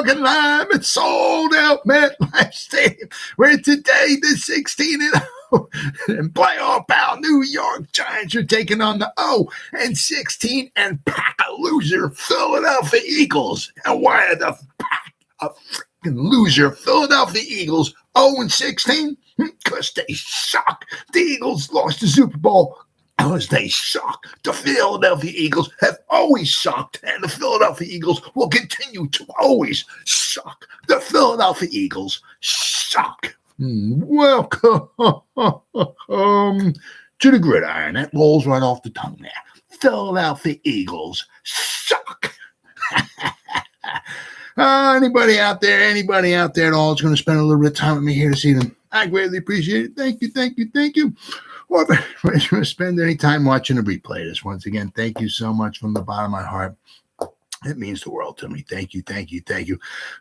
fucking Lime. It's sold out, MetLife Stadium, where today the 16-0 and playoff bound New York Giants are taking on the 0-16 and pack a loser Philadelphia Eagles. And why are the pack a freaking loser Philadelphia Eagles 0-16? Because they suck. The Eagles lost the Super Bowl because they suck. The Philadelphia Eagles have always sucked, and the Philadelphia Eagles will continue to always suck. The Philadelphia Eagles suck. Welcome to the Gridiron. That rolls right off the tongue there. Philadelphia Eagles suck. Anybody out there at all is going to spend a little bit of time with me here this evening? I greatly appreciate it. Thank you. Or if anybody's going to spend any time watching a replay of this, once again, thank you so much from the bottom of my heart. It means the world to me. Thank you. I'm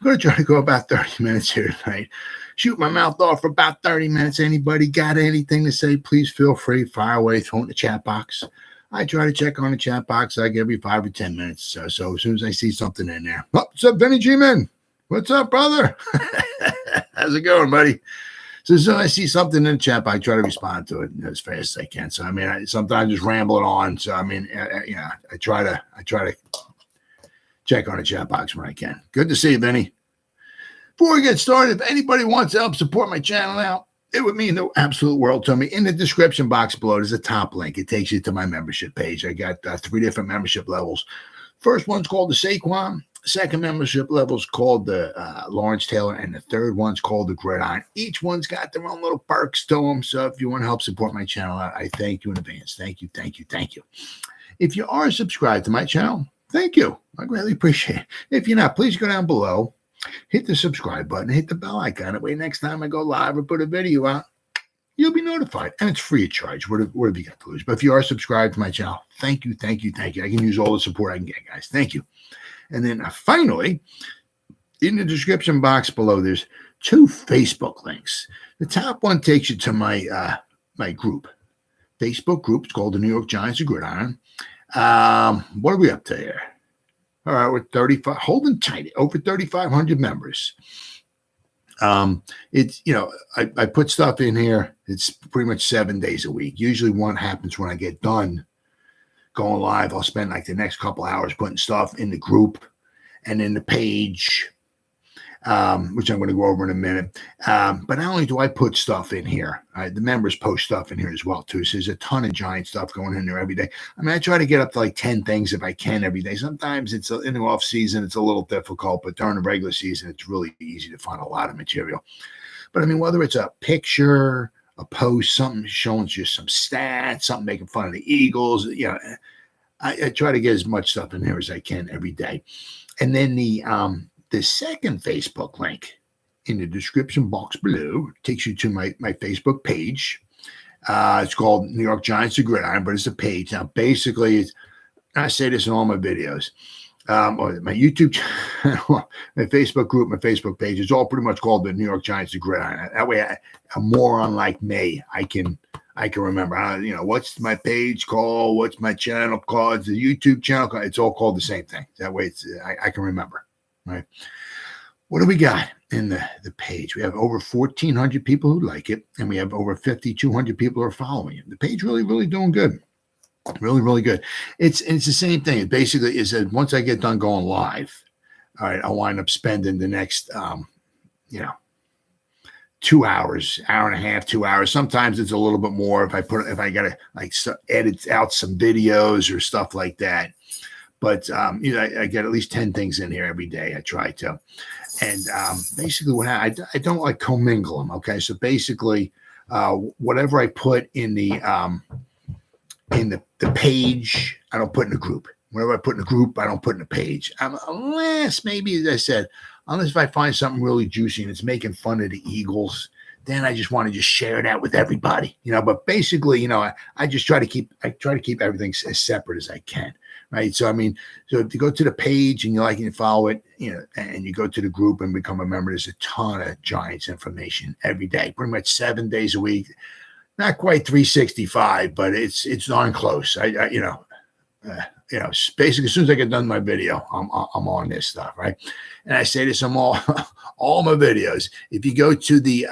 going to try to go about 30 minutes here tonight. Shoot my mouth off for about 30 minutes. Anybody got anything to say, please feel free. Fire away, throw it in the chat box. I try to check on the chat box like every 5 or 10 minutes. So as soon as I see something in there. Oh, what's up, Vinny G-Man? What's up, brother? How's it going, buddy? So as soon as I see something in the chat, I try to respond to it as fast as I can. So, I mean, sometimes I just ramble it on. So, I mean, I try to check on the chat box when I can. Good to see you, Vinny. Before we get started, if anybody wants to help support my channel out, it would mean the absolute world to me. In the description box below, there's a top link. It takes you to my membership page. I got 3 different membership levels. First one's called the Saquon. Second membership level is called the Lawrence Taylor, and the third one's called the Gridiron. Each one's got their own little perks to them. So if you want to help support my channel out, I thank you in advance. Thank you. If you are subscribed to my channel, thank you. I greatly appreciate it. If you're not, please go down below, hit the subscribe button, hit the bell icon. That way, next time I go live or put a video out, you'll be notified. And it's free of charge. What have you got to lose? But if you are subscribed to my channel, thank you. I can use all the support I can get, guys. Thank you. And then finally, in the description box below, there's 2 Facebook links. The top one takes you to my my group, Facebook group. It's called the New York Giants, the Gridiron. What are we up to here? All right, we're 35, holding tight, over 3,500 members. It's, I put stuff in here. It's pretty much 7 days a week. Usually one happens when I get done going live. I'll spend like the next couple hours putting stuff in the group and in the page, which I'm going to go over in a minute. But not only do I put stuff in here, the members post stuff in here as well too. So there's a ton of Giant stuff going in there every day. I mean, I try to get up to like 10 things if I can every day. Sometimes it's in the off season, it's a little difficult, but during the regular season, it's really easy to find a lot of material. But I mean, whether it's a picture, a post, something showing you some stats, something making fun of the Eagles, I try to get as much stuff in here as I can every day. And then the second Facebook link in the description box below takes you to my Facebook page. It's called New York Giants, the Gridiron, but it's a page. Now, basically, I say this in all my videos. My YouTube channel, my Facebook group, my Facebook page, it's all pretty much called the New York Giants, the Gridiron. That way, a moron like me, I can remember. What's my page called? What's my channel called? It's the YouTube channel called. It's all called the same thing. That way, I can remember. Right? What do we got in the page? We have over 1,400 people who like it, and we have over 5,200 people who are following it. The page really doing good. Really good. It's the same thing. It basically is that once I get done going live, all right, I'll wind up spending the next 2 hours, hour and a half, 2 hours. Sometimes it's a little bit more if I gotta edit out some videos or stuff like that. But I get at least 10 things in here every day. I try to, and basically what I don't like commingle them. Okay, so basically, whatever I put in the page, I don't put in the group. Whatever I put in the group, I don't put in the page. Unless maybe, as I said, unless if I find something really juicy and it's making fun of the Eagles, then I just want to just share that with everybody. But basically, I just try to keep everything as separate as I can. Right. So, so if you go to the page and you like and you follow it, and you go to the group and become a member, there's a ton of Giants information every day, pretty much 7 days a week. Not quite 365, but it's darn close. basically as soon as I get done my video, I'm on this stuff, right? And I say this on all my videos. If you go to the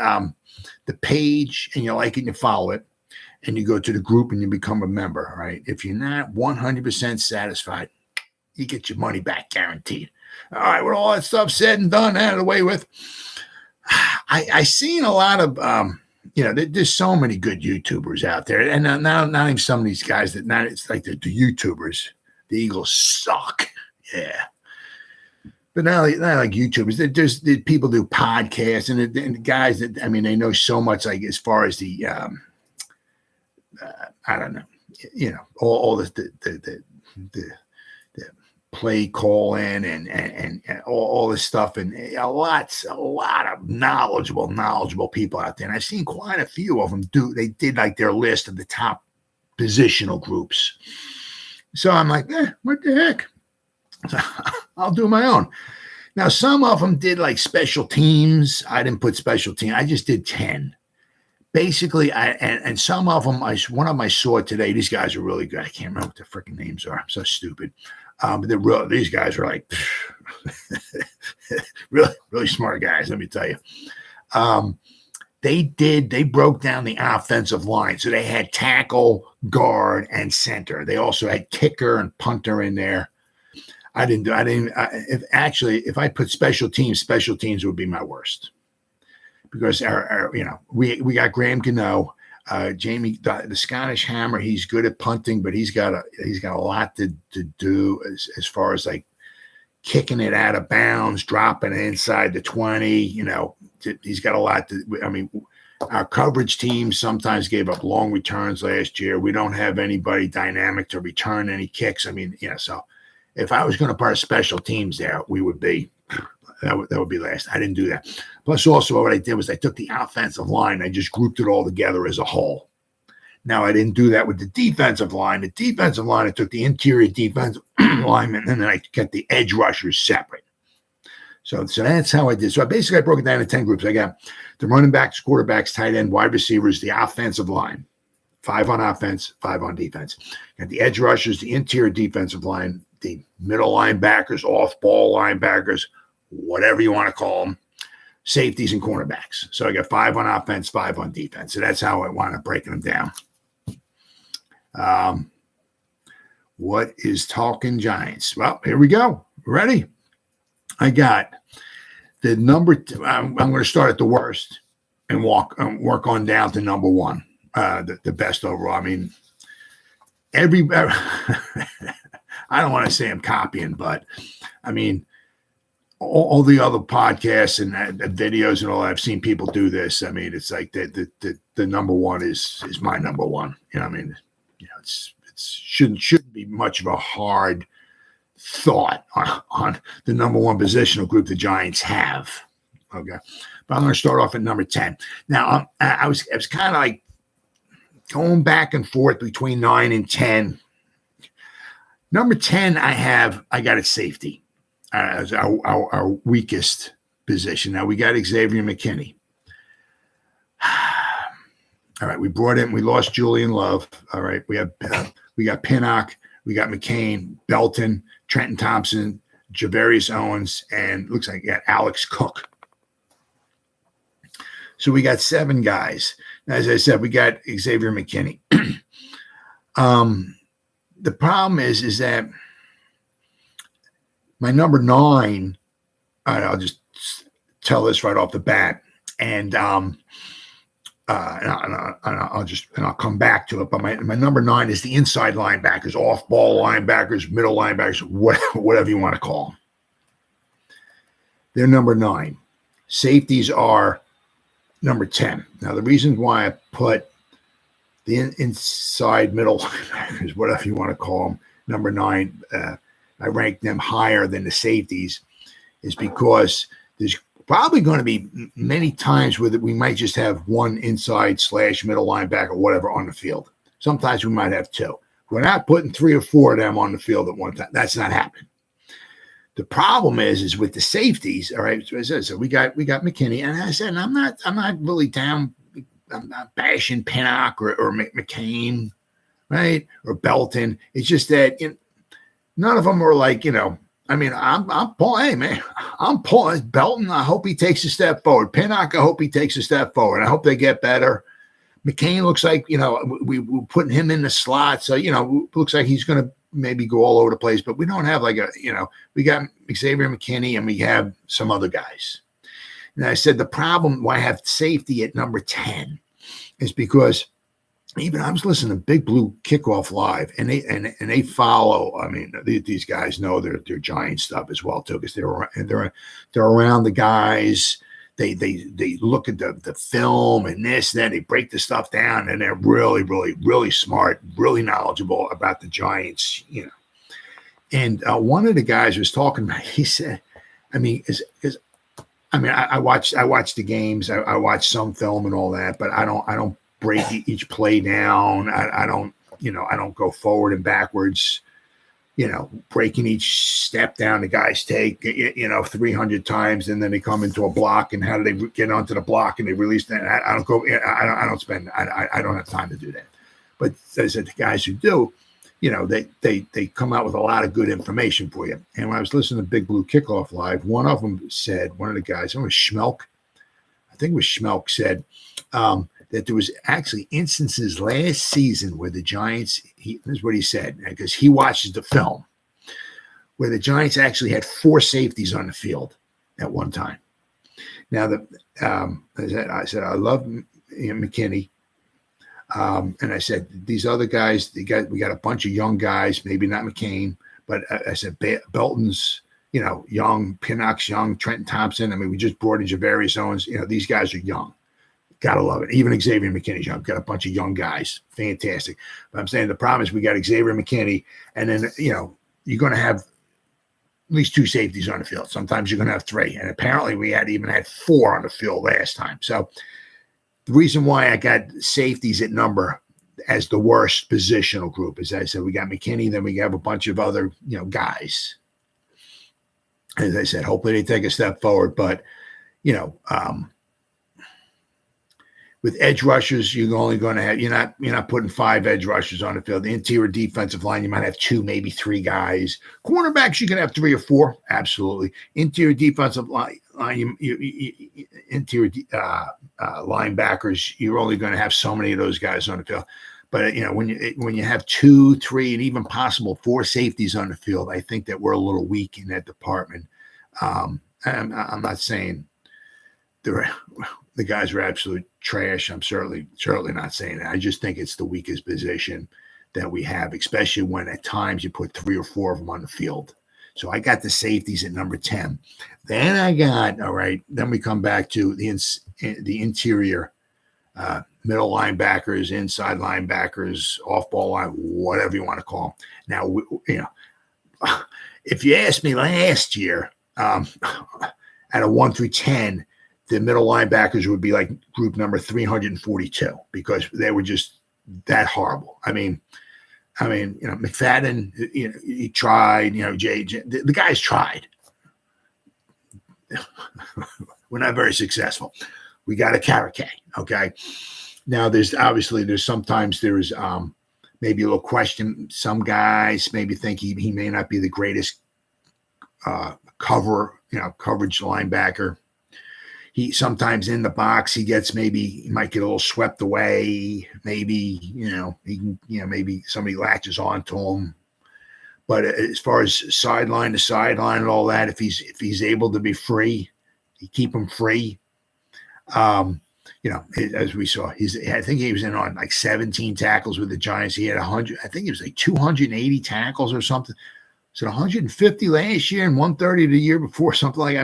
page and you like it and you follow it, and you go to the group and you become a member, right? If you're not 100% satisfied, you get your money back guaranteed. All right, with all that stuff said and done, out of the way with, I seen a lot of, there's so many good YouTubers out there. And not even some of these guys it's like the YouTubers. The Eagles suck. Yeah. But not like YouTubers. There's people do podcasts and the guys that, they know so much, like as far as the, I don't know, all the play call in and all this stuff, and a lot of knowledgeable people out there. And I've seen quite a few of them they did like their list of the top positional groups. So I'm like, what the heck? So I'll do my own. Now, some of them did like special teams. I didn't put special team. I just did 10. Basically, and some of them, one of them I saw today. These guys are really good. I can't remember what their freaking names are. I'm so stupid. But these guys are like really, really smart guys. Let me tell you. They broke down the offensive line. So they had tackle, guard, and center. They also had kicker and punter in there. If I put special teams would be my worst. Because we got Graham Gano, Jamie, the Scottish Hammer. He's good at punting, but he's got a lot to do as far as like kicking it out of bounds, dropping it inside the 20. He's got a lot to. Our coverage team sometimes gave up long returns last year. We don't have anybody dynamic to return any kicks. So if I was going to put special teams there, we would be. That would be last. I didn't do that. Plus, also what I did was I took the offensive line. I just grouped it all together as a whole. Now, I didn't do that with the defensive line. The defensive line, I took the interior defensive lineman, and then I kept the edge rushers separate. So that's how I did. So I broke it down into 10 groups. I got the running backs, quarterbacks, tight end, wide receivers, the offensive line. 5 on offense, 5 on defense. Got the edge rushers, the interior defensive line, the middle linebackers, off-ball linebackers, whatever you want to call them, safeties and cornerbacks. So I got 5 on offense, 5 on defense. So that's how I wound up breaking them down. What is talking Giants? Well, here we go. Ready? I got the number. I'm going to start at the worst and work on down to number 1, the best overall. I don't want to say I'm copying, but all the other podcasts and videos and all that, I've seen people do this. It's like the number 1 is my number 1. It shouldn't be much of a hard thought on the number 1 positional group the Giants have. Okay, but I'm going to start off at number 10. Now I was kind of like going back and forth between 9 and 10. Number 10, I got at safety. As our weakest position. Now we got Xavier McKinney. All right, we lost Julian Love. All right, we got Pinnock, we got McCain, Belton, Trenton Thompson, Javarius Owens, and looks like we got Alex Cook. So we got 7 guys. Now, as I said, we got Xavier McKinney. The problem is that my number 9, I'll just tell this right off the bat, and I'll come back to it. But my number 9 is the inside linebackers, off-ball linebackers, middle linebackers, whatever you want to call them. They're number 9. Safeties are number 10. Now, the reason why I put the inside middle linebackers, whatever you want to call them, number 9, I rank them higher than the safeties, is because there's probably going to be many times where we might just have 1 inside / middle linebacker, whatever, on the field. Sometimes we might have 2. We're not putting 3 or 4 of them on the field at one time. That's not happening. The problem is with the safeties. All right, so we got McKinney, and I said, I'm not really down. I'm not bashing Pinnock or McCain, right, or Belton. It's just that none of them were like, I mean, I'm pulling. Hey man, I'm pulling Belton. I hope he takes a step forward. Pinnock, I hope he takes a step forward. I hope they get better. McCain looks like, we're putting him in the slot. So, looks like he's going to maybe go all over the place, but we don't have we got Xavier McKinney and we have some other guys. And I said, the problem why I have safety at number 10 is because even I was listening to Big Blue Kickoff Live and they follow. I mean, these guys know their Giant stuff as well too, because they're around the guys. They look at the film and this, and then they break the stuff down, and they're really, really, really smart, really knowledgeable about the Giants, And one of the guys was talking about. He said, "I mean, I watched the games, I watched some film and all that, but I don't break each play down. I don't go forward and backwards." Breaking each step down the guys take, 300 times, and then they come into a block, and how do they get onto the block and they release that? I don't have time to do that. But as the guys who do, they come out with a lot of good information for you. And when I was listening to Big Blue Kickoff Live, one of them said, one of the guys, I think it was Schmelk said, that there was actually instances last season where the Giants, this is what he said, because he watches the film, where the Giants actually had 4 safeties on the field at one time. Now, I said, I love McKinney. And I said, these other guys, we got a bunch of young guys, maybe not McCain, but I said, Belton's, young, Pinnock's young, Trenton Thompson. I mean, we just brought in Javarius Owens. These guys are young. Gotta love it. Even Xavier McKinney's young. Got a bunch of young guys. Fantastic. But I'm saying the problem is we got Xavier McKinney, and then, you're going to have at least 2 safeties on the field. Sometimes you're going to have 3. And apparently we even had 4 on the field last time. So the reason why I got safeties at number as the worst positional group is, I said, we got McKinney, then we have a bunch of other, guys. As I said, hopefully they take a step forward. But, with edge rushers, you're only going to have, you're not putting 5 edge rushers on the field. The interior defensive line, you might have 2, maybe 3 guys. Cornerbacks, you can have 3 or 4, absolutely. Interior defensive line, interior linebackers, you're only going to have so many of those guys on the field. But when you have 2, 3, and even possible 4 safeties on the field, I think that we're a little weak in that department. I'm not saying the guys are absolute trash. I'm certainly not saying that. I just think it's the weakest position that we have, especially when at times you put 3 or 4 of them on the field. So I got the safeties at number 10. Then I got, all right, then we come back to the interior, middle linebackers, inside linebackers, off-ball line, whatever you want to call them. Now, if you asked me last year, at a 1 through 10, the middle linebackers would be like group number 342 because they were just that horrible. I mean, McFadden, he tried, the guys tried. We're not very successful. We got a Caracay, okay? Now there's sometimes maybe a little question. Some guys maybe think he may not be the greatest coverage linebacker. He sometimes in the box, he might get a little swept away. Maybe, maybe somebody latches onto him. But as far as sideline to sideline and all that, if he's able to be free, you keep him free. As we saw, I think he was in on like 17 tackles with the Giants. He had 100, I think it was like 280 tackles or something. So 150 last year and 130 the year before, something like,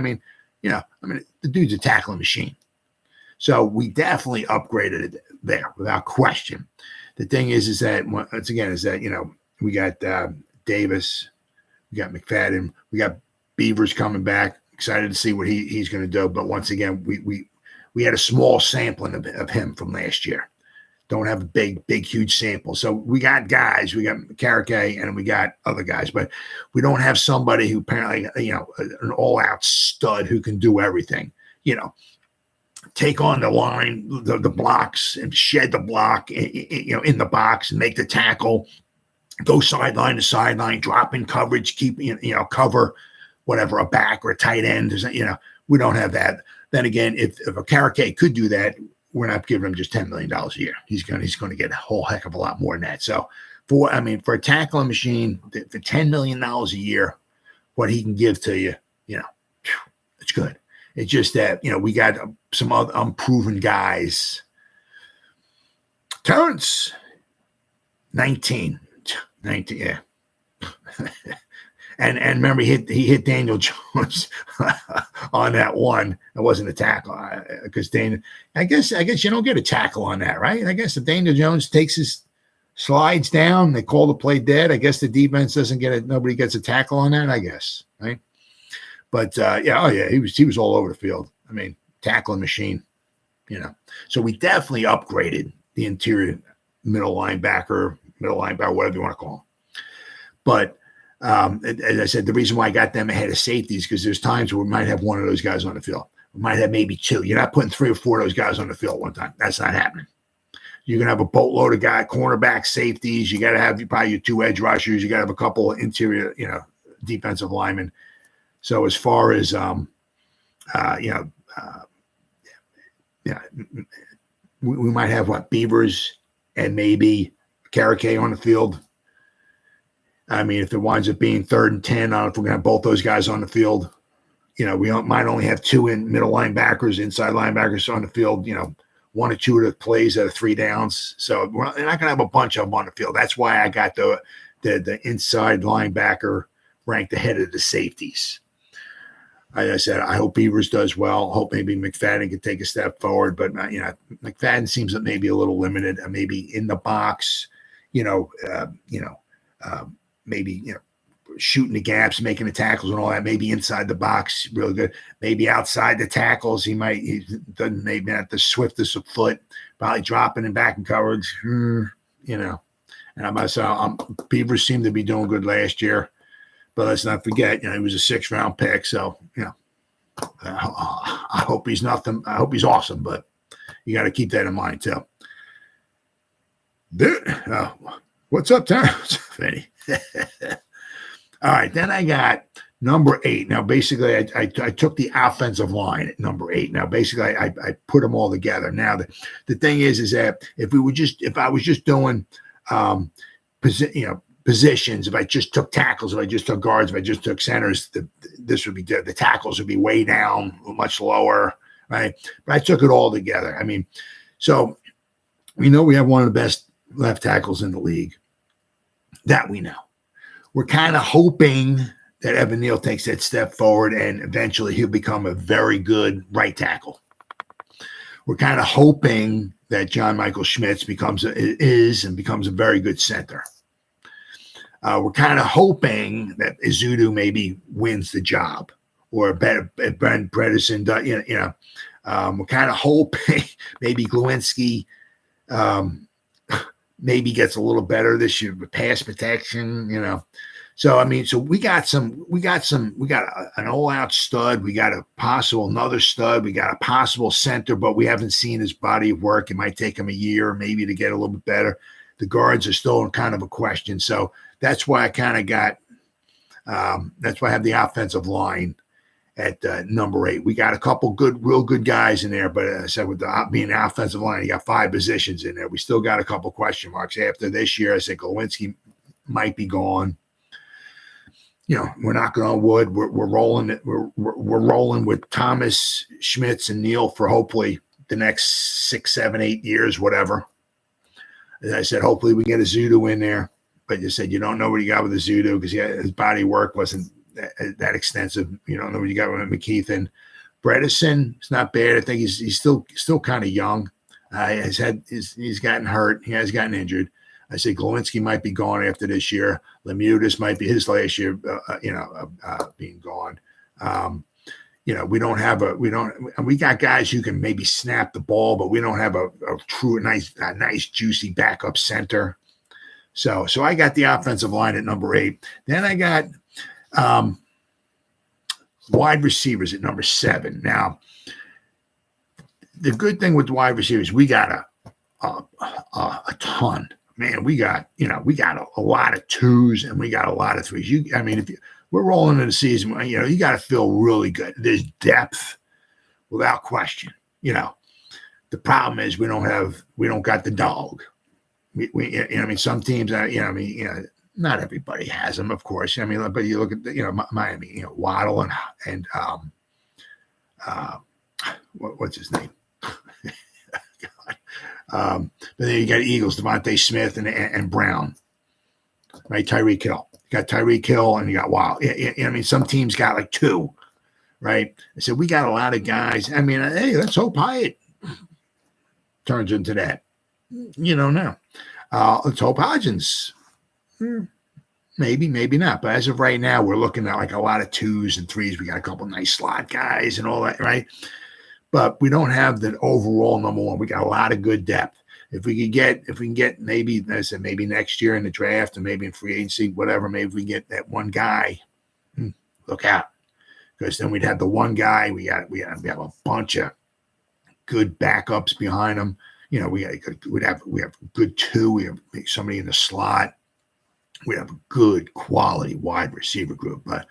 the dude's a tackling machine. So we definitely upgraded it there without question. The thing is that once again, we got Davis, we got McFadden, we got Beavers coming back. Excited to see what he's going to do. But once again, we had a small sampling of him from last year. Don't have a big, huge sample. So we got guys, we got Caracay, and we got other guys, but we don't have somebody who apparently, an all-out stud who can do everything. Take on the line, the blocks, and shed the block, in the box and make the tackle. go sideline to sideline, drop in coverage, keep, cover whatever, a back or a tight end. We don't have that. Then again, if a Carrick could do that, we're not giving him just $10 million a year. He's going to get a whole heck of a lot more than that. So for a tackling machine, for $10 million a year, what he can give to you, it's good. It's just that, we got some other unproven guys. Terrence, 19, yeah. And remember, he hit Daniel Jones on that one. It wasn't a tackle because Daniel. I guess you don't get a tackle on that, right? I guess if Daniel Jones takes his slides down, they call the play dead. I guess the defense doesn't get it. Nobody gets a tackle on that. I guess, right? But he was all over the field. I mean, tackling machine. So we definitely upgraded the interior middle linebacker, whatever you want to call him. But as I said, the reason why I got them ahead of safety is because there's times where we might have one of those guys on the field. We might have maybe two. You're not putting 3 or 4 of those guys on the field one time. That's not happening. You're going to have a boatload of guys, cornerback, safeties. You got to have probably your 2 edge rushers. You got to have a couple of interior, defensive linemen. So as far as, we might have Beavers and maybe Carrick on the field. I mean, if it winds up being 3rd and 10, I don't know if we're going to have both those guys on the field. We might only have 2 in middle linebackers, inside linebackers on the field, 1 or 2 of the plays that are 3 downs. So we're not going to have a bunch of them on the field. That's why I got the inside linebacker ranked ahead of the safeties. Like I said, I hope Beavers does well. I hope maybe McFadden can take a step forward, but McFadden seems maybe a little limited. Maybe in the box, maybe shooting the gaps, making the tackles and all that. Maybe inside the box, really good. Maybe outside the tackles, he doesn't maybe not the swiftest of foot, probably dropping and back in coverage. And I must say, Beavers seemed to be doing good last year. But let's not forget, he was a 6th-round pick. So, I hope he's nothing. I hope he's awesome, but you got to keep that in mind too. What's up, Terrence? All right, then I got number 8. Now, basically, I took the offensive line at number 8. Now, basically, I put them all together. Now, the thing is that if I was just doing, positions, if I just took tackles, if I just took guards, if I just took centers, this would be the tackles would be way down, much lower, right? But I took it all together. So we know we have one of the best left tackles in the league. That we know. We're kind of hoping that Evan Neal takes that step forward and eventually he'll become a very good right tackle. We're kind of hoping that John Michael Schmitz becomes a very good center. We're kind of hoping that Ezeudu maybe wins the job, or Ben Bredesen does. We're kind of hoping maybe Glowinski maybe gets a little better this year with pass protection. So we got an all-out stud. We got another stud. We got a possible center, but we haven't seen his body of work. It might take him a year maybe to get a little bit better. The guards are still kind of a question. So that's why I kind of got that's why I have the offensive line at number 8. We got a couple real good guys in there, but as I said, with being the offensive line, you got 5 positions in there. We still got a couple question marks. After this year, I think Glowinski might be gone. We're knocking on wood. We're rolling it. We're rolling with Thomas, Schmitz, and Neal for hopefully the next 6, 7, 8 years, whatever. As I said, hopefully we get a Ezeudu in there. But you said you don't know what you got with Ezeudu because his body work wasn't that extensive. You don't know what you got with McKeithen. Bredesen is not bad. I think he's still kind of young. He's gotten hurt. He has gotten injured. I say Glowinski might be gone after this year. Lemieux might be his last year, being gone. We got guys who can maybe snap the ball, but we don't have a true nice juicy backup center. So I got the offensive line at number 8. Then I got wide receivers at number 7. Now, the good thing with wide receivers, we got a ton man, we got a lot of twos and we got a lot of threes. We're rolling into the season, you got to feel really good. There's depth without question. The problem is we don't got the dog. Some teams, not everybody has them, of course. But you look at, Miami, Waddle and what's his name? God. But then you got Eagles, DeVonta Smith and Brown, right? Tyreek Hill. You got Tyreek Hill and you got Waddle. Some teams got like two, right? I said, we got a lot of guys. Hey, let's hope Hyatt turns into that. Now. Let's hope Hodgins. Maybe not. But as of right now, we're looking at like a lot of twos and threes. We got a couple nice slot guys and all that, right? But we don't have the overall number one. We got a lot of good depth. If we can get maybe, I said, maybe next year in the draft or maybe in free agency, whatever, maybe if we get that one guy, look out. Because then we'd have the one guy. We have a bunch of good backups behind him. We'd have good two. We have somebody in the slot. We have a good quality wide receiver group. But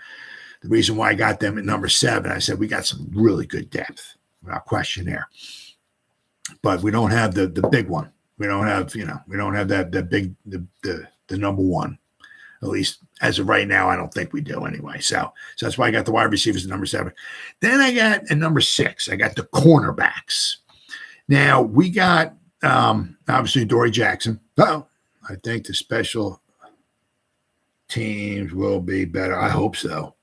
the reason why I got them at number 7, I said we got some really good depth, without question there. But we don't have the big one. We don't have that big the number one. At least as of right now, I don't think we do anyway. So that's why I got the wide receivers at number 7. Then I got at number 6, I got the cornerbacks. Now we got obviously Adoree Jackson. I think the special teams will be better. I hope so.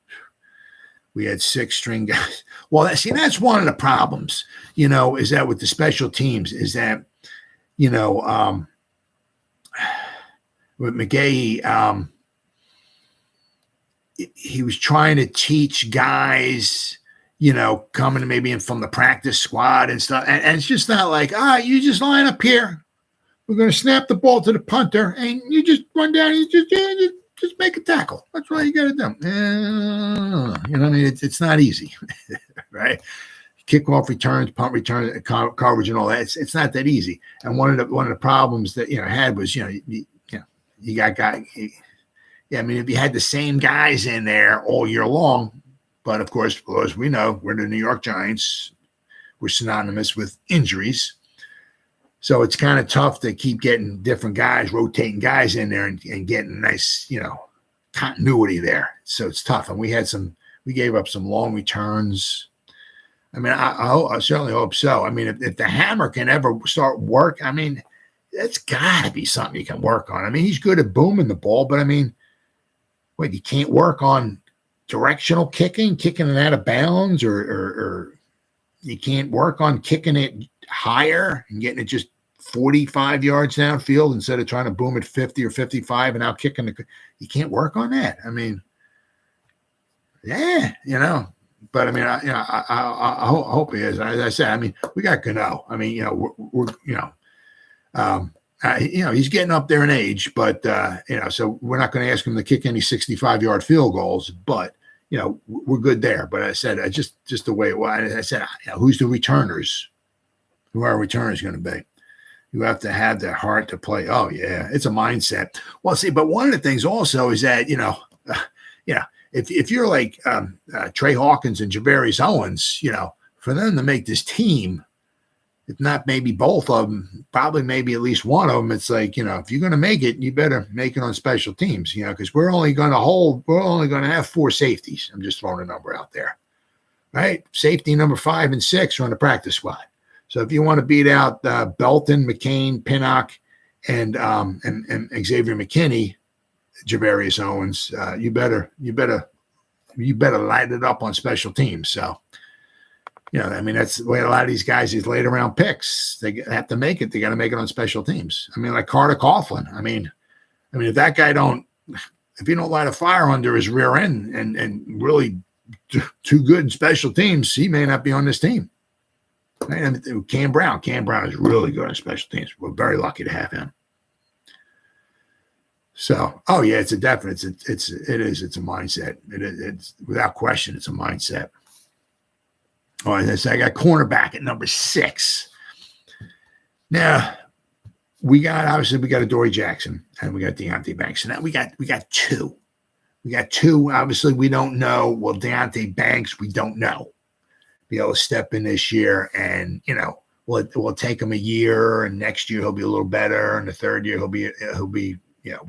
We had 6 string guys. Well, that's one of the problems, is that with the special teams is that, with McGahee, he was trying to teach guys, coming maybe in from the practice squad and stuff. And it's just not like, you just line up here. We're going to snap the ball to the punter and you just run down and you just make a tackle. That's all you got to do. It's not easy, right? Kickoff returns, punt returns, coverage and all that. It's not that easy. And one of the problems that, had was, you got guys. If you had the same guys in there all year long, but of course, as we know, we're the New York Giants. We're synonymous with injuries. So it's kind of tough to keep getting different guys, rotating guys in there and getting nice, continuity there. So it's tough. And we gave up some long returns. I certainly hope so. If the hammer can ever start work, that's got to be something you can work on. He's good at booming the ball, but wait, you can't work on directional kicking it out of bounds, or you can't work on kicking it higher and getting it just 45 yards downfield instead of trying to boom it 50 or 55 and out kicking you can't work on that. But I hope he is. As I said, we got Gano. He's getting up there in age, but so we're not going to ask him to kick any 65-yard field goals, but we're good there. But I said, just the way it was, I said, who's the returners? Who are our returners going to be? You have to have that heart to play. Oh yeah, it's a mindset. Well, see, but one of the things also is that if you're like Trey Hawkins and Javarius Owens, for them to make this team, if not maybe both of them, probably maybe at least one of them, it's like, if you're going to make it, you better make it on special teams, because we're only going to have 4 safeties. I'm just throwing a number out there, right? Safety number 5 and 6 are on the practice squad. So if you want to beat out Belton, McCain, Pinnock, and Xavier McKinney, Javarius Owens, you better light it up on special teams. So, that's the way a lot of these guys, these late round picks, they have to make it. They got to make it on special teams. Like Carter Coughlin. If that guy if he don't light a fire under his rear end and really too good in special teams, he may not be on this team. Right? Cam Brown is really good in special teams. We're very lucky to have him. So, it's a definite. It's a mindset. It's without question, it's a mindset. As I said, I got cornerback at number 6. Now, we got Adoree Jackson and we got Deonte Banks. So now we got two. We got two. Obviously, we don't know. Well, Deonte Banks, we don't know. Be able to step in this year, and we'll take him a year, and next year he'll be a little better, and the third year he'll be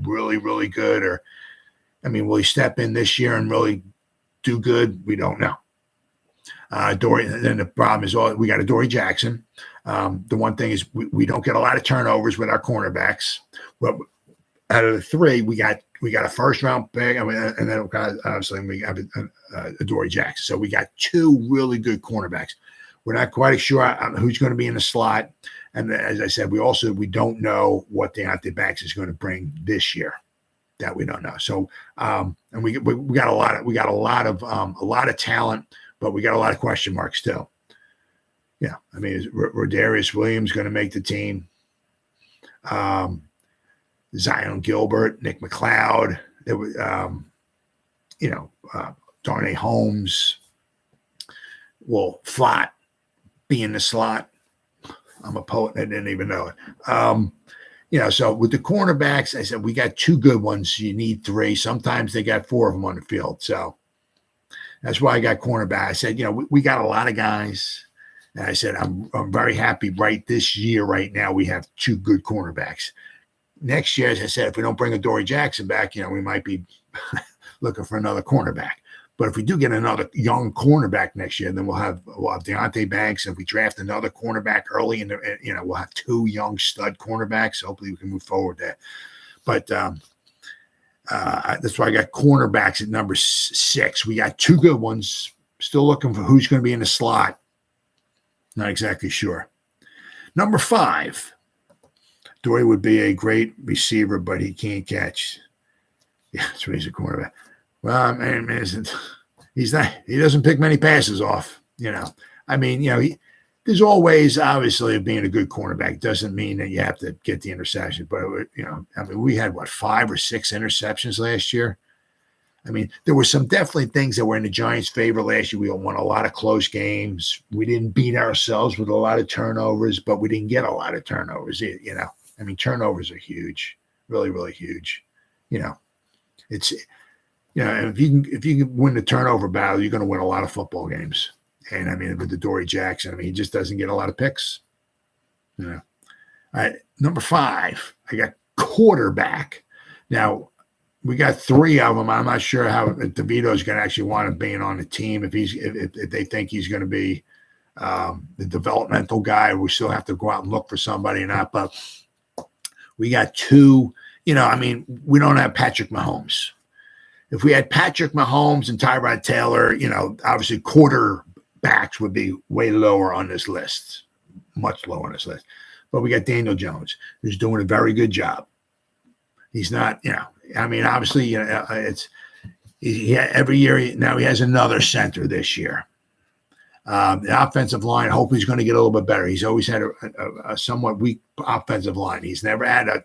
really, really good. Or, will he step in this year and really do good? We don't know. Then the problem is we got Adoree Jackson. The one thing is we don't get a lot of turnovers with our cornerbacks. Well, out of the three, we got a first round pick, and then obviously we have Adoree Jackson. So we got two really good cornerbacks. We're not quite sure who's going to be in the slot, and as I said, we don't know what Deonte Banks is going to bring this year. That we don't know. So and we got a lot of talent, but we got a lot of question marks too. Yeah, is Rodarius Williams going to make the team? Zion Gilbert, Nick McLeod, there was, Darnay Holmes. Will Flott be in the slot? I'm a poet. I didn't even know it. So with the cornerbacks, I said we got two good ones. You need three. Sometimes they got four of them on the field. So that's why I got cornerback. I said, we got a lot of guys. And I said, I'm very happy this year, right now, we have two good cornerbacks. Next year, as I said, if we don't bring Adoree Jackson back, we might be looking for another cornerback. But if we do get another young cornerback next year, then we'll have Deonte Banks. If we draft another cornerback early we'll have two young stud cornerbacks. Hopefully we can move forward there. But that's why I got cornerbacks at number 6. We got two good ones. Still looking for who's going to be in the slot. Not exactly sure. Number 5. Adoree would be a great receiver, but he can't catch. Yeah, so he's a cornerback. Well, he's not. He doesn't pick many passes off. There's always obviously being a good cornerback doesn't mean that you have to get the interception. But we had 5 or 6 interceptions last year. There were some definitely things that were in the Giants' favor last year. We won a lot of close games. We didn't beat ourselves with a lot of turnovers, but we didn't get a lot of turnovers. Turnovers are huge, really, really huge. It's. If you can win the turnover battle, you're going to win a lot of football games. And with Adoree Jackson, he just doesn't get a lot of picks. All right, number 5, I got quarterback. Now we got 3 of them. I'm not sure how DeVito's going to actually want him being on the team. If they think he's going to be the developmental guy, we still have to go out and look for somebody or not. But we got 2. We don't have Patrick Mahomes. If we had Patrick Mahomes and Tyrod Taylor, obviously quarterbacks would be way lower on this list, much lower on this list. But we got Daniel Jones, who's doing a very good job. He's not, obviously, every year now he has another center this year. The offensive line, hopefully, he's going to get a little bit better. He's always had a somewhat weak offensive line. He's never had a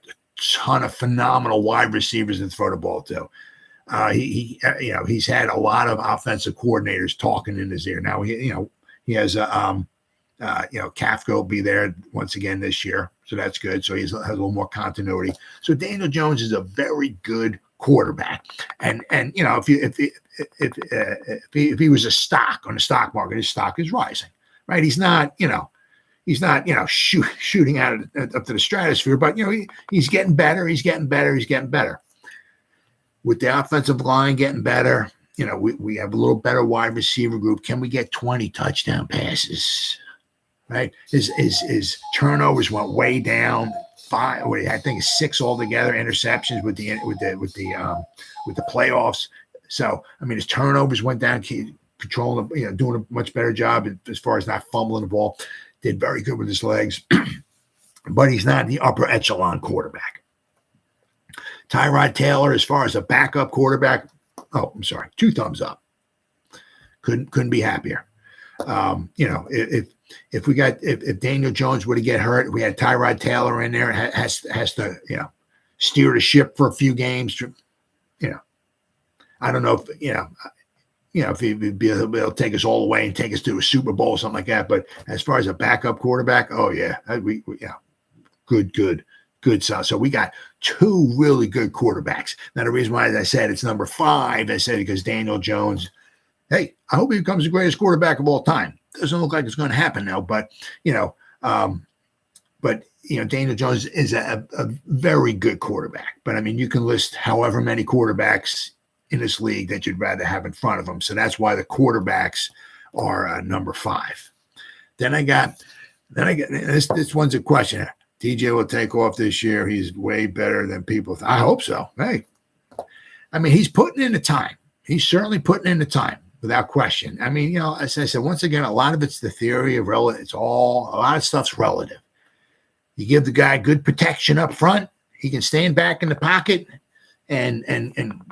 ton of phenomenal wide receivers to throw the ball to. He's had a lot of offensive coordinators talking in his ear. Now he has Kafka will be there once again this year, so that's good. So he has a little more continuity. So Daniel Jones is a very good quarterback, and if he was a stock on the stock market, his stock is rising, right? He's not shooting out up to the stratosphere, but he's getting better. He's getting better. With the offensive line getting better, we have a little better wide receiver group. Can we get 20 touchdown passes? Right? His turnovers went way down. 5, I think it's 6 altogether interceptions with the playoffs. So his turnovers went down. Controlling, doing a much better job as far as not fumbling the ball. Did very good with his legs, but he's not the upper echelon quarterback. Tyrod Taylor, as far as a backup quarterback, 2 thumbs up. Couldn't be happier. If Daniel Jones were to get hurt, we had Tyrod Taylor in there, has to steer the ship for a few games. I don't know if he'll be able to take us all the way and take us to a Super Bowl or something like that. But as far as a backup quarterback, good good stuff. So we got two really good quarterbacks. Now, the reason why I said it's number 5, I said because Daniel Jones, hey, I hope he becomes the greatest quarterback of all time. Doesn't look like it's going to happen now, but, Daniel Jones is a very good quarterback. But, I mean, you can list however many quarterbacks in this league that you'd rather have in front of him. So that's why the quarterbacks are number 5. Then I got this one's a question. DJ will take off this year. He's way better than people. I hope so. Hey, I mean, he's putting in the time. He's certainly putting in the time without question. I mean, as I said, once again, a lot of it's the theory of relative. A lot of stuff's relative. You give the guy good protection up front. He can stand back in the pocket and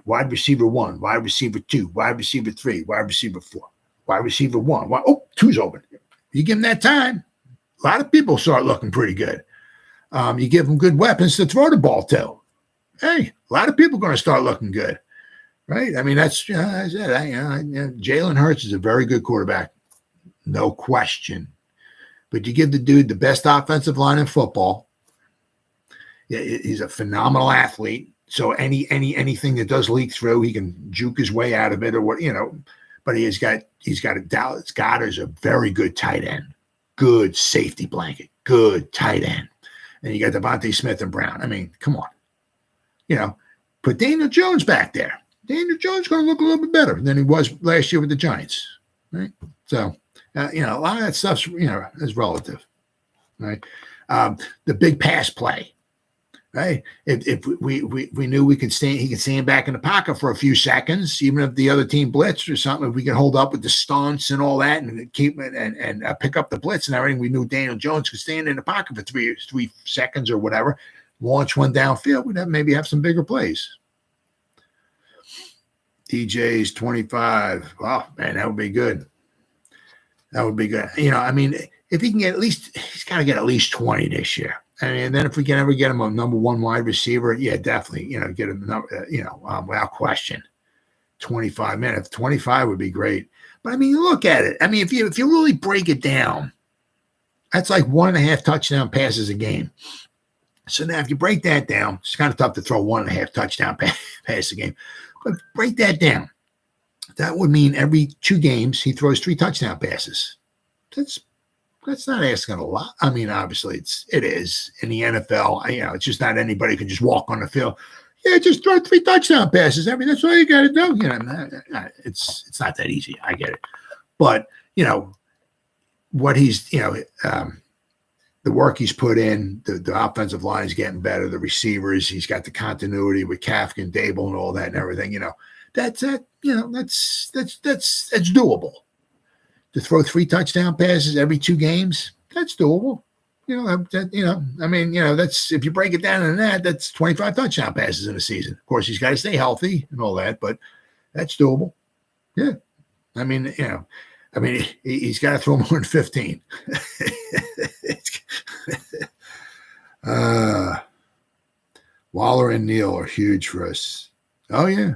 wide receiver 1, wide receiver 2, wide receiver 3, wide receiver 4, wide receiver 1. Two's open. You give him that time, a lot of people start looking pretty good. You give them good weapons to throw the ball to. Hey, a lot of people are going to start looking good, right? I mean, that's I said. Jalen Hurts is a very good quarterback, no question. But you give the dude the best offensive line in football. Yeah, he's a phenomenal athlete. So anything that does leak through, he can juke his way out of it, or what. But he's got a Dallas Goedert's a very good tight end, good safety blanket, good tight end. And you got DeVonta Smith and Brown. I mean, come on. Put Daniel Jones back there. Daniel Jones is going to look a little bit better than he was last year with the Giants, right? So, a lot of that stuff's, is relative, right? The big pass play, right? If we knew he could stand back in the pocket for a few seconds, even if the other team blitzed or something, if we could hold up with the stunts and all that and keep it and pick up the blitz and everything, we knew Daniel Jones could stand in the pocket for 3 seconds or whatever, launch one downfield, we'd maybe have some bigger plays. DJ's 25. Wow, man, that would be good. That would be good. I mean, if he can get he's got to get at least 20 this year. And then if we can ever get him a number 1 wide receiver, yeah, definitely, get him, without question, 25 minutes. 25 would be great. But I mean, look at it. I mean, if you really break it down, that's like 1.5 touchdown passes a game. So now if you break that down, it's kind of tough to throw 1.5 touchdown pass a game. But break that down. That would mean every 2 games he throws 3 touchdown passes. That's not asking a lot. I mean, obviously it is in the NFL. It's just not anybody can just walk on the field. Yeah, just throw 3 touchdown passes. I mean, that's all you got to do. It's not that easy. I get it, but what he's the work he's put in, the offensive line is getting better. The receivers, he's got the continuity with Kafka and Dable and all that and everything. That's doable. To throw 3 touchdown passes every 2 games, that's doable. That's if you break it down in that's 25 touchdown passes in a season. Of course, he's got to stay healthy and all that, but that's doable. Yeah. I mean, he's got to throw more than 15. Waller and Neal are huge for us. Oh, yeah.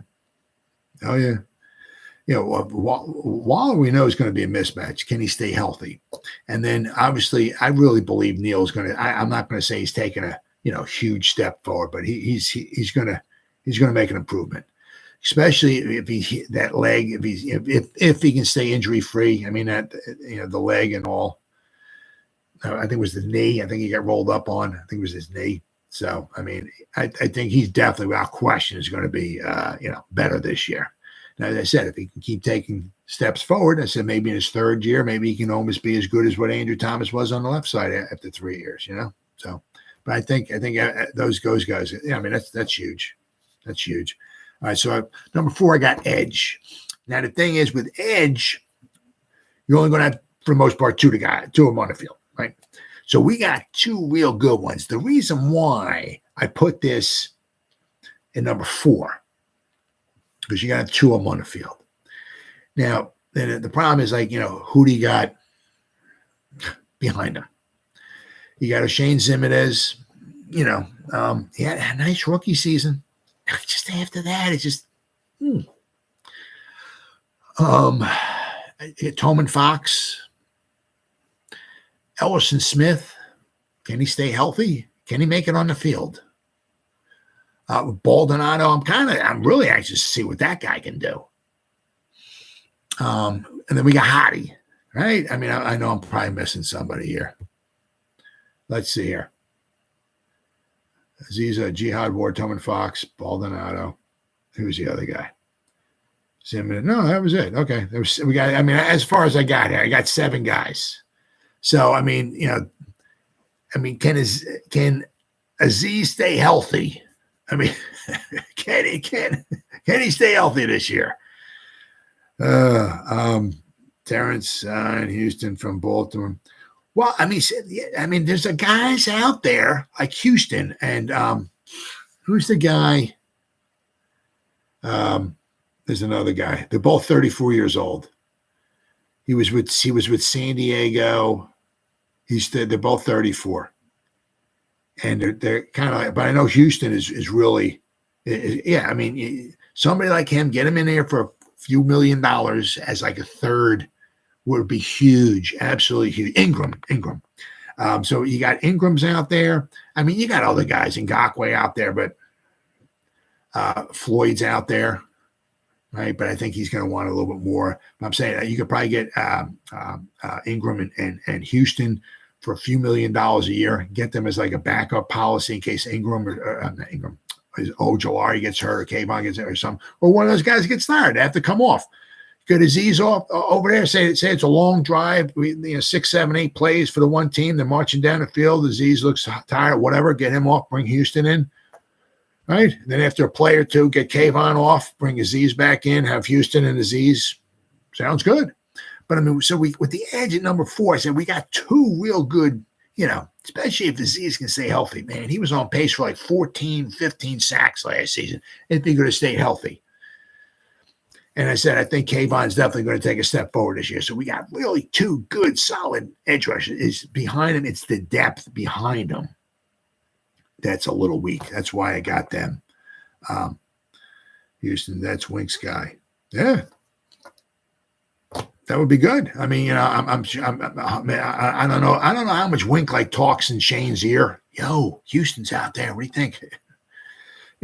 Waller we know is going to be a mismatch. Can he stay healthy? And then obviously, I really believe Neal's going to. I'm not going to say he's taking a huge step forward, but he's going to make an improvement, especially if he can stay injury free. I mean the leg and all. I think it was the knee. I think he got rolled up on. I think it was his knee. So I mean, I think he's definitely without question is going to be better this year. Now, as I said, if he can keep taking steps forward, I said maybe in his 3rd year, maybe he can almost be as good as what Andrew Thomas was on the left side after 3 years, So, but I think those guys. I mean, that's huge. That's huge. All right, so number 4, I got edge. Now the thing is, with edge, you're only going to have, for the most part, 2 of them on the field, right? So we got 2 real good ones. The reason why I put this in number 4. Because you got 2 of them on the field. Now, then the problem is who do you got behind him? You got Oshane Ximines. He had a nice rookie season. Just after that, it's just Toman Fox, Ellison Smith. Can he stay healthy? Can he make it on the field? Baldonado, I'm really anxious to see what that guy can do. And then we got Hottie, right? I mean, I know I'm probably missing somebody here. Let's see here. Aziza, Jihad Ward, Tillman Fox, Baldonado. Who's the other guy? Ximines. No, that was it. Okay. As far as I got here, I got 7 guys. So, I mean, can Azeez stay healthy? I mean, can he stay healthy this year? Terrence in Houston from Baltimore. Well, I mean, there's a guys out there like Houston, and who's the guy? There's another guy. They're both 34 years old. He was with San Diego. They're both 34, and they're kind of like. But I know Houston is really, yeah. I mean, somebody like him, get him in there for a few $1 million as like a third would be huge, absolutely huge. Ingram. So you got Ingram's out there. I mean, you got other guys, Ngakoue out there, but Floyd's out there, right? But I think he's going to want a little bit more. But I'm saying you could probably get Ingram and Houston for a few $1 million a year. Get them as like a backup policy in case Ojulari gets hurt or Kayvon gets hurt or something, or one of those guys gets tired. They have to come off. Get Azeez off over there. Say it's a long drive. 6, 7, 8 plays for the one team. They're marching down the field. Azeez looks tired. Whatever. Get him off. Bring Houston in. Right. And then after a play or two, get Kayvon off. Bring Azeez back in. Have Houston and Azeez. Sounds good. But I mean, so with the edge at number 4, I said we got 2 real good. Especially if Azeez can stay healthy. Man, he was on pace for like 14, 15 sacks last season. If he could have stayed healthy. And I said, I think Kayvon's definitely going to take a step forward this year. So we got really 2 good, solid edge rushers. Is behind him. It's the depth behind him that's a little weak. That's why I got them. Houston, that's Wink's guy. Yeah, that would be good. I mean, I don't know. I don't know how much Wink like talks in Shane's ear. Yo, Houston's out there. What do you think?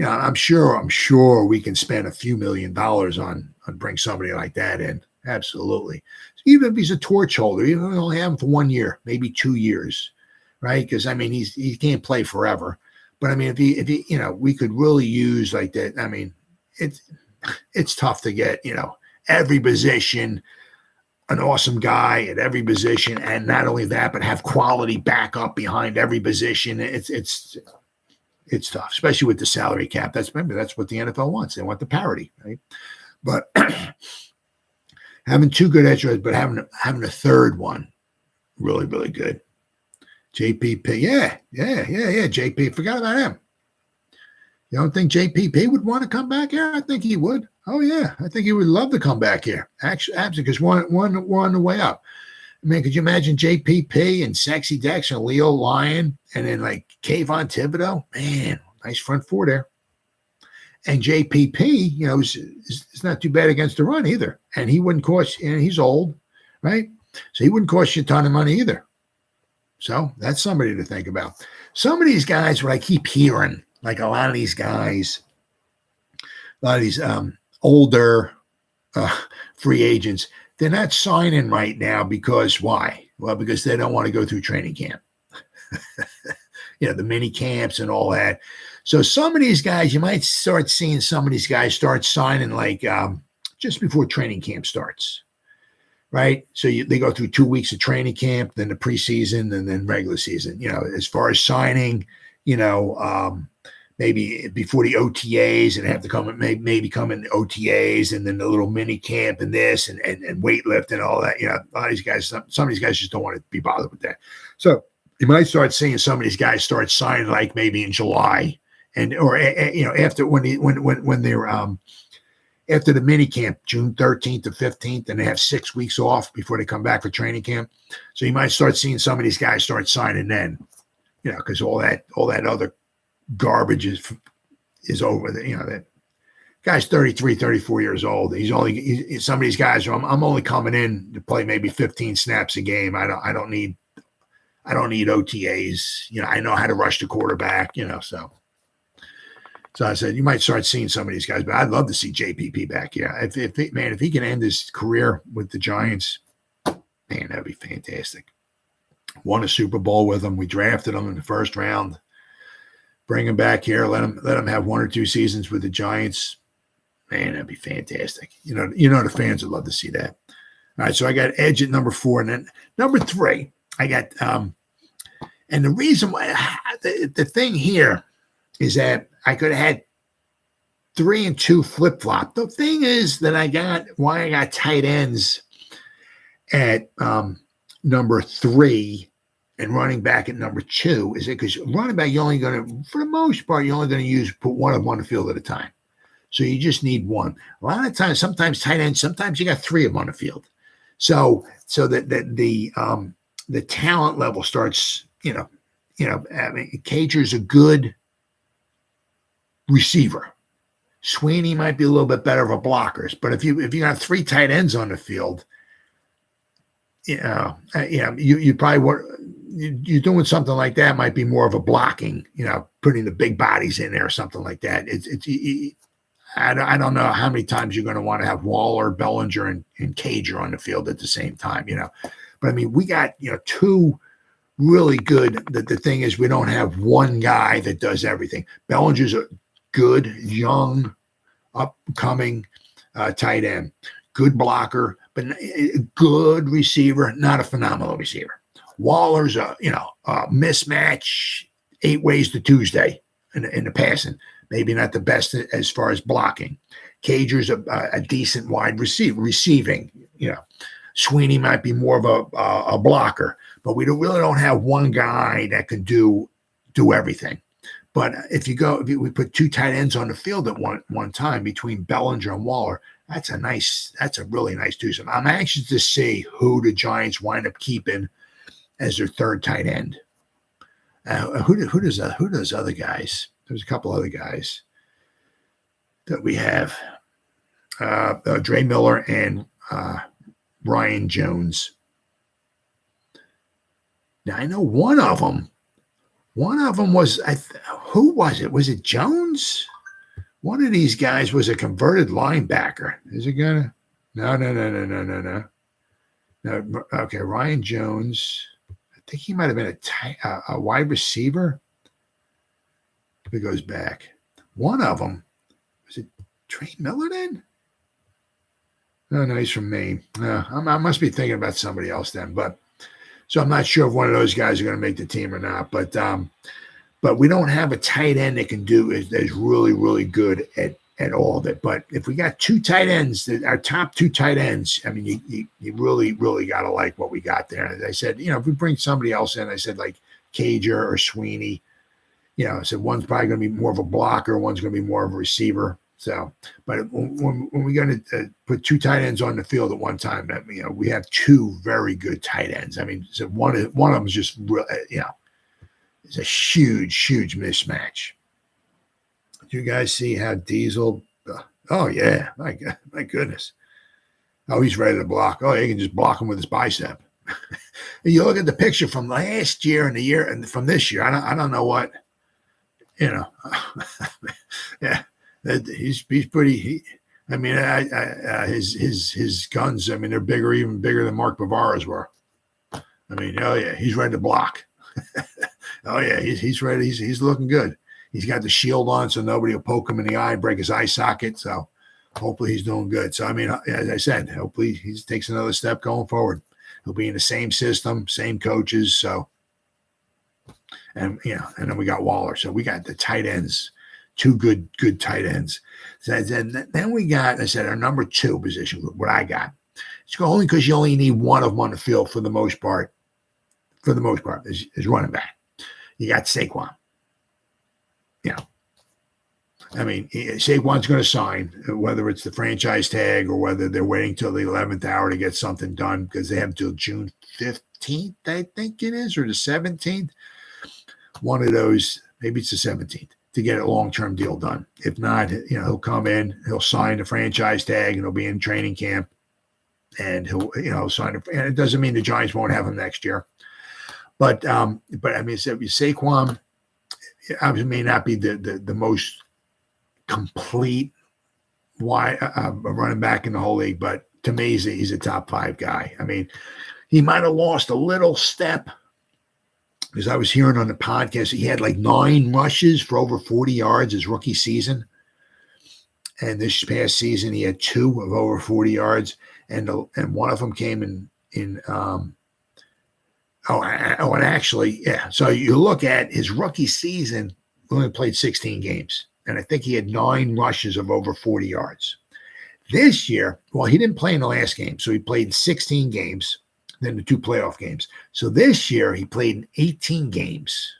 I'm sure we can spend a few $1 million on bring somebody like that in. Absolutely. Even if he's a torch holder, even if we only have him for 1 year, maybe 2 years, right? Because I mean, he can't play forever. But I mean, if he we could really use like that. I mean, it's tough to get every position, an awesome guy at every position, and not only that, but have quality backup behind every position. It's tough, especially with the salary cap. That's what the NFL wants. They want the parity, right? But having 2 good edge rushers, but having a third one, really, really good. JPP, yeah. JP, forgot about him. You don't think JPP would want to come back here? I think he would. Oh yeah, I think he would love to come back here. Actually, because we're on the way up. I mean, could you imagine JPP and Sexy Dex and Leo Lyon and then like Kayvon Thibodeau? Man, nice front 4 there. And JPP, is not too bad against the run either. And he wouldn't cost, and he's old, right? So he wouldn't cost you a ton of money either. So that's somebody to think about. Some of these guys, what I keep hearing, like a lot of these guys, a lot of these older free agents, they're not signing right now because why? Well, because they don't want to go through training camp. The mini camps and all that. So some of these guys, you might start seeing some of these guys start signing like just before training camp starts, right? So they go through 2 weeks of training camp, then the preseason, and then regular season. As far as signing, maybe before the OTAs and have to come maybe come in the OTAs and then the little mini camp and this and weightlift and all that. A lot of these guys, some of these guys just don't want to be bothered with that. So you might start seeing some of these guys start signing like maybe in July or after when they're after the mini camp, June 13th to 15th, and they have 6 weeks off before they come back for training camp. So you might start seeing some of these guys start signing then, because all that other garbage is over. That guy's 33, 34 years old. Some of these guys I'm only coming in to play maybe 15 snaps a game. I don't need I don't need OTAs. I know how to rush the quarterback, so I said, you might start seeing some of these guys, but I'd love to see JPP back. Yeah. If he can end his career with the Giants, man, that'd be fantastic. Won a Super Bowl with him. We drafted him in the first round. Bring him back here. Let him have 1 or 2 seasons with the Giants. Man, that'd be fantastic. The fans would love to see that. All right, so I got edge at number 4, and then number 3, I got and the reason why the thing here is that I could have had 3 and 2 flip-flop. The thing is that why I got tight ends at number 3 and running back at number 2 is it because running back, you're only going to, for the most part, you're only going to put one of them on the field at a time. So you just need one. A lot of times, sometimes tight ends, sometimes you got 3 of them on the field. So that the talent level starts, Cager's a good receiver. Sweeney might be a little bit better of a blocker, but if you got 3 tight ends on the field, you probably you're doing something like that might be more of a blocking, putting the big bodies in there or something like that. I don't know how many times you're going to want to have Waller, Bellinger, and Cager on the field at the same time, But I mean, we got 2 really good. The thing is, we don't have one guy that does everything. Bellinger's a good, young, upcoming tight end, good blocker, but a good receiver, not a phenomenal receiver. Waller's a mismatch 8 ways to Tuesday in the passing. Maybe not the best as far as blocking. Cager's a decent wide receiver, receiving. Sweeney might be more of a blocker, but we really don't have one guy that can do everything. But if we put 2 tight ends on the field at one time between Bellinger and Waller, that's a really nice twosome. I'm anxious to see who the Giants wind up keeping as their 3rd tight end. Who does other guys? There's a couple other guys that we have. Dre Miller and Ryan Jones. Now I know one of them was who was it? Was it Jones? One of these guys was a converted linebacker. Is it gonna? No. No. Okay, Ryan Jones. I think he might have been a wide receiver. If it goes back, one of them was it Trey Miller then? No, he's from Maine. No, I must be thinking about somebody else then. But so I'm not sure if one of those guys are going to make the team or not. But we don't have a tight end that can do is really, really good at all of it. But if we got 2 tight ends, our top 2 tight ends, I mean, you really, really got to like what we got there. As I said, if we bring somebody else in, I said like Cager or Sweeney, I said one's probably going to be more of a blocker, one's going to be more of a receiver. So, but when we're going to put 2 tight ends on the field at one time, we have 2 very good tight ends. I mean, so one of them is just, it's a huge mismatch. Do you guys see how Diesel? Oh yeah, my goodness. Oh, he's ready to block. Oh, he can just block him with his bicep. You look at the picture from last year and the year and from this year. I don't know what, yeah. He's pretty. His guns. I mean, they're even bigger than Mark Bavara's were. I mean, oh yeah, he's ready to block. Oh yeah, he's ready. He's looking good. He's got the shield on, so nobody will poke him in the eye, break his eye socket. So hopefully he's doing good. So I mean, as I said, hopefully he takes another step going forward. He'll be in the same system, same coaches. So, and then we got Waller. So we got the tight ends. 2 good tight ends. So then we got, I said, our number 2 position group, what I got. It's only because you only need one of them on the field for the most part. For the most part, is running back. You got Saquon. I mean, Saquon's going to sign, whether it's the franchise tag or whether they're waiting till the 11th hour to get something done because they have until June 15th, I think it is, or the 17th. One of those, maybe it's the 17th. To get a long-term deal done. If not, he'll come in, he'll sign the franchise tag, and he'll be in training camp, and he'll sign it. And it doesn't mean the Giants won't have him next year, But I mean, Saquon obviously may not be the most complete running back in the whole league, but to me, he's a top 5 guy. I mean, he might have lost a little step because I was hearing on the podcast he had like 9 rushes for over 40 yards his rookie season. And this past season, he had 2 of over 40 yards, and one of them came in. And actually, yeah. So you look at his rookie season, he only played 16 games, and I think he had 9 rushes of over 40 yards. This year, well, he didn't play in the last game, so he played 16 games, then the 2 playoff games. So this year, he played in 18 games.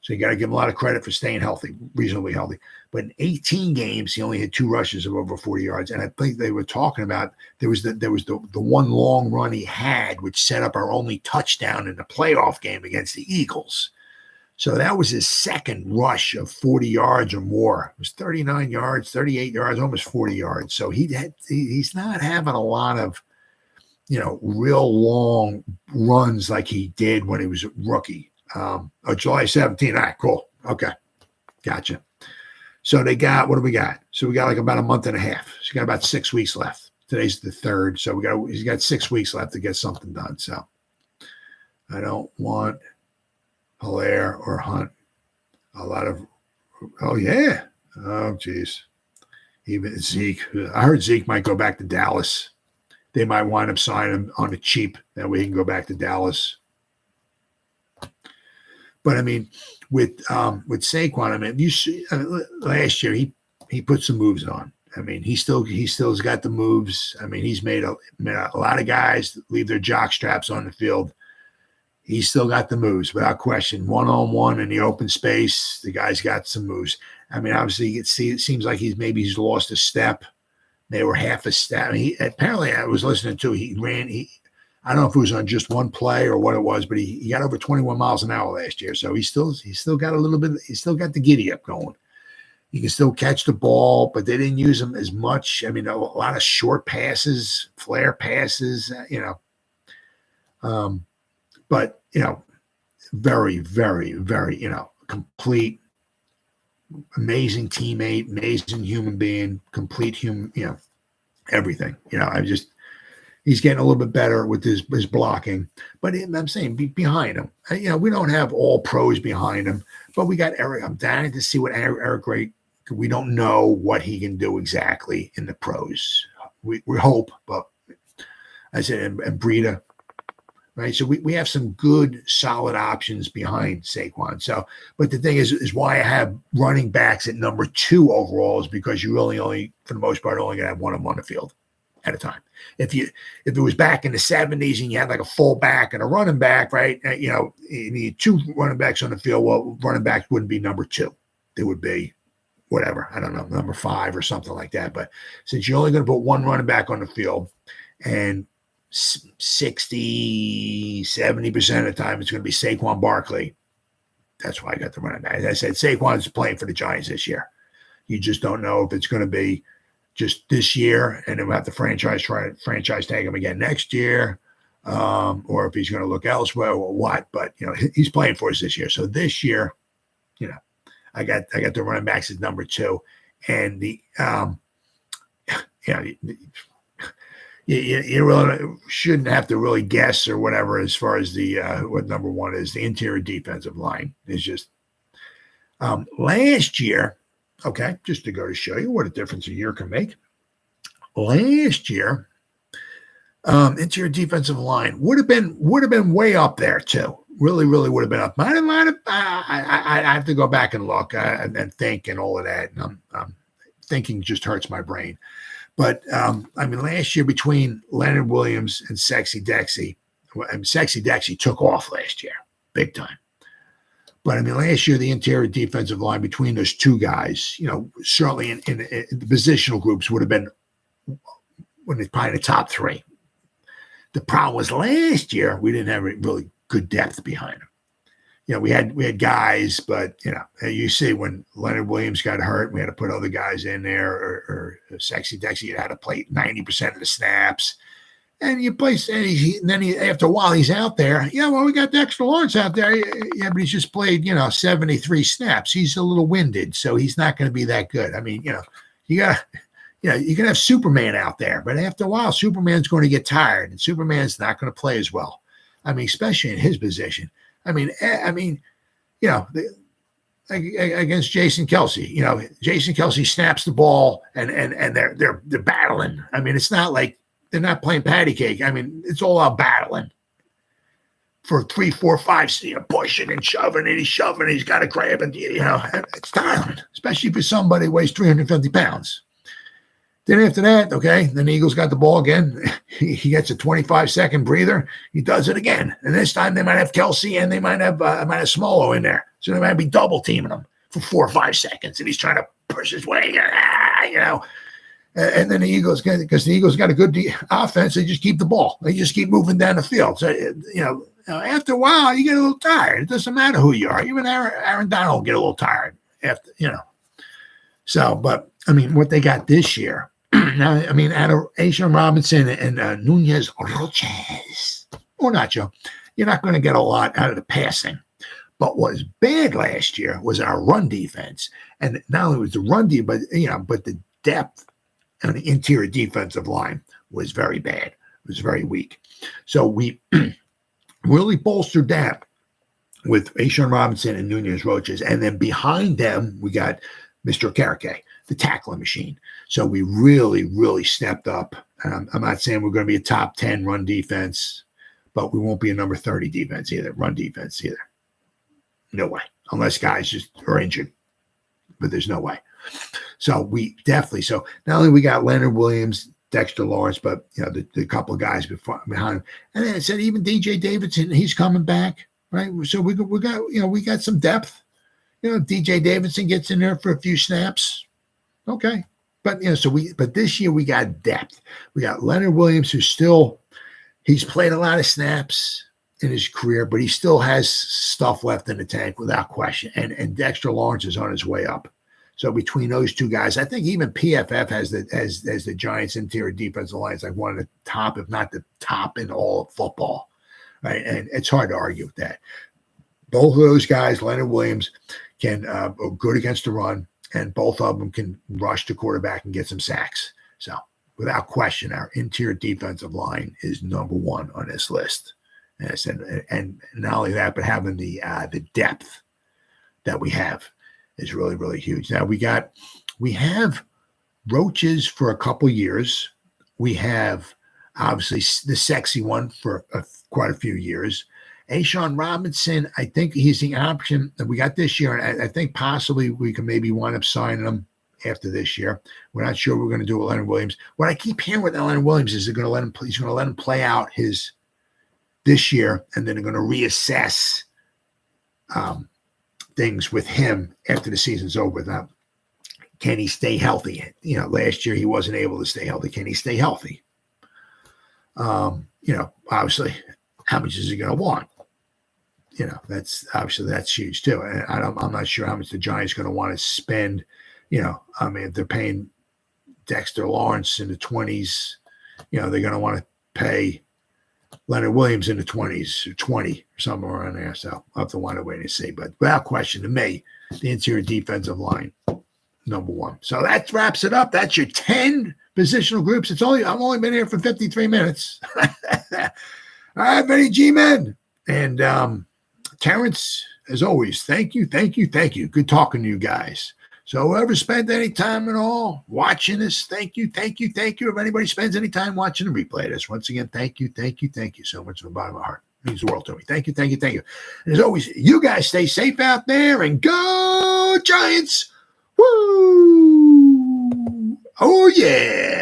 So you got to give him a lot of credit for staying healthy, reasonably healthy. But in 18 games, he only had 2 rushes of over 40 yards. And I think they were talking about there was the one long run he had, which set up our only touchdown in the playoff game against the Eagles. So that was his second rush of 40 yards or more. It was 39 yards, 38 yards, almost 40 yards. So he's not having a lot of, real long runs like he did when he was a rookie. July 17. All right, cool. Okay. Gotcha. So what do we got? So we got like about a month and a half. So we got about 6 weeks left. Today's the 3rd. So he's got 6 weeks left to get something done. So I don't want Hilaire or Hunt. Oh yeah. Oh geez. Even Zeke. I heard Zeke might go back to Dallas. They might wind up signing him on the cheap. That way he can go back to Dallas. But I mean, with Saquon, I mean, you see, last year he put some moves on. I mean, he still's got the moves. I mean, he's made a lot of guys leave their jock straps on the field. He's still got the moves without question. 1-on-1 in the open space, the guy's got some moves. I mean, obviously you can see it seems like he's lost a step. They were half a step. I mean, apparently I was listening to I don't know if it was on just one play or what it was, but he got over 21 miles an hour last year. So he's still got a little bit, he's still got the giddy up going. He can still catch the ball, but they didn't use him as much. I mean, a lot of short passes, flare passes, but very, very, very, complete, amazing teammate, amazing human being, complete human, everything. He's getting a little bit better with his blocking, but I'm saying behind him, we don't have all pros behind him, but we got Eric. I'm dying to see what Eric Gray. We don't know what he can do exactly in the pros. We hope, but I said, and Breida, right? So we have some good, solid options behind Saquon. So, but the thing is why I have running backs at number 2 overall is because you really only, for the most part, only gonna have one of them on the field at a time. If it was back in the 70s and you had like a full back and a running back, right? You need 2 running backs on the field. Well, running backs wouldn't be number 2. They would be whatever. I don't know, number 5 or something like that. But since you're only going to put one running back on the field and 60, 70% of the time it's going to be Saquon Barkley, that's why I got the running back. As I said, Saquon's playing for the Giants this year. You just don't know if it's going to be just this year, and then we'll have to franchise tag him again next year, or if he's going to look elsewhere or what. But he's playing for us this year. So this year, I got the running backs as number 2, and you really shouldn't have to really guess or whatever as far as the what number 1 is. The interior defensive line is just last year. Okay, just to go to show you what a difference a year can make. Last year, interior defensive line would have been way up there too. Really, really would have been up. I have to go back and look and think and all of that. And thinking just hurts my brain. But last year between Leonard Williams and Sexy Dexy, Sexy Dexy took off last year, big time. But last year, the interior defensive line between those 2 guys, certainly in the positional groups would have been probably the top 3. The problem was last year, we didn't have really good depth behind them. We had guys, but, you see when Leonard Williams got hurt, we had to put other guys in there, or Sexy Dexy had to play 90% of the snaps. And you place, and after a while he's out there. Yeah, well, we got Dexter Lawrence out there. Yeah, but he's just played, 73 snaps. He's a little winded, so he's not going to be that good. I mean, you can have Superman out there, but after a while, Superman's going to get tired, and Superman's not going to play as well. I mean, especially in his position. Against Jason Kelce, Jason Kelce snaps the ball, and they're battling. I mean, it's not like they're not playing patty cake. I mean, it's all out battling for 3, 4, 5, pushing and shoving, and he's shoving, and he's got to grab, and it's tiring, especially for somebody who weighs 350 pounds. Then after that, okay, then the Eagles got the ball again. He gets a 25-second breather. He does it again, and this time they might have Kelce and they might have Smollo in there, so they might be double teaming him for 4 or 5 seconds, and he's trying to push his way, And then the Eagles, because the Eagles got a good offense, they just keep the ball. They just keep moving down the field. So, after a while, you get a little tired. It doesn't matter who you are. Even Aaron Donald will get a little tired after, So, but, I mean, what they got this year, now, I mean, out of A'Shawn Robinson and Nunez Roches, or Nacho, you're not going to get a lot out of the passing. But what was bad last year was our run defense. And not only was the run defense, but the depth on the interior defensive line was very bad. It was very weak. So we really bolstered that with A'Shawn Robinson and Nunez Roches. And then behind them, we got Mr. Okereke, the tackling machine. So we really, really stepped up. I'm not saying we're going to be a top 10 run defense, but we won't be a number 30 defense either, run defense either. No way, unless guys just are injured. But there's no way. So we definitely, so not only we got Leonard Williams, Dexter Lawrence, but the couple of guys behind him, and then it said even DJ Davidson, he's coming back, right? So we got some depth. DJ Davidson gets in there for a few snaps, okay, but but this year we got depth. We got Leonard Williams, he's played a lot of snaps in his career, but he still has stuff left in the tank without question. And Dexter Lawrence is on his way up. So between those two guys, I think even PFF has the Giants' interior defensive line is like one of the top, if not the top in all of football, right? And it's hard to argue with that. Both of those guys, Leonard Williams, can are good against the run, and both of them can rush the quarterback and get some sacks. So without question, our interior defensive line is number one on this list. And I said, and not only that, but having the depth that we have is really, really huge. Now we have Roaches for a couple years. We have obviously the sexy one for quite a few years. A'Shawn Robinson, I think he's the option that we got this year. And I think possibly we can maybe wind up signing him after this year. We're not sure what we're going to do with Leonard Williams. What I keep hearing with Leonard Williams is he's going to let him play out this year, and then they're going to reassess things with him after the season's over. Now, can he stay healthy? Last year he wasn't able to stay healthy. Can he stay healthy? Obviously, how much is he going to want? That's huge too. And I'm not sure how much the Giants are going to want to spend. If they're paying Dexter Lawrence in the 20s, they're going to want to pay Leonard Williams in the 20s or 20 or somewhere around there. So I'll have to wind up waiting to see. But without question, to me, the interior defensive line, number one. So that wraps it up. That's your 10 positional groups. I've only been here for 53 minutes. All right, Benny G-Men. And Terrence, as always, thank you. Good talking to you guys. So whoever spent any time at all watching this, thank you. If anybody spends any time watching the replay of this, once again, thank you so much from the bottom of my heart. It means the world to me. Thank you. And as always, you guys stay safe out there and go Giants. Woo! Oh, yeah.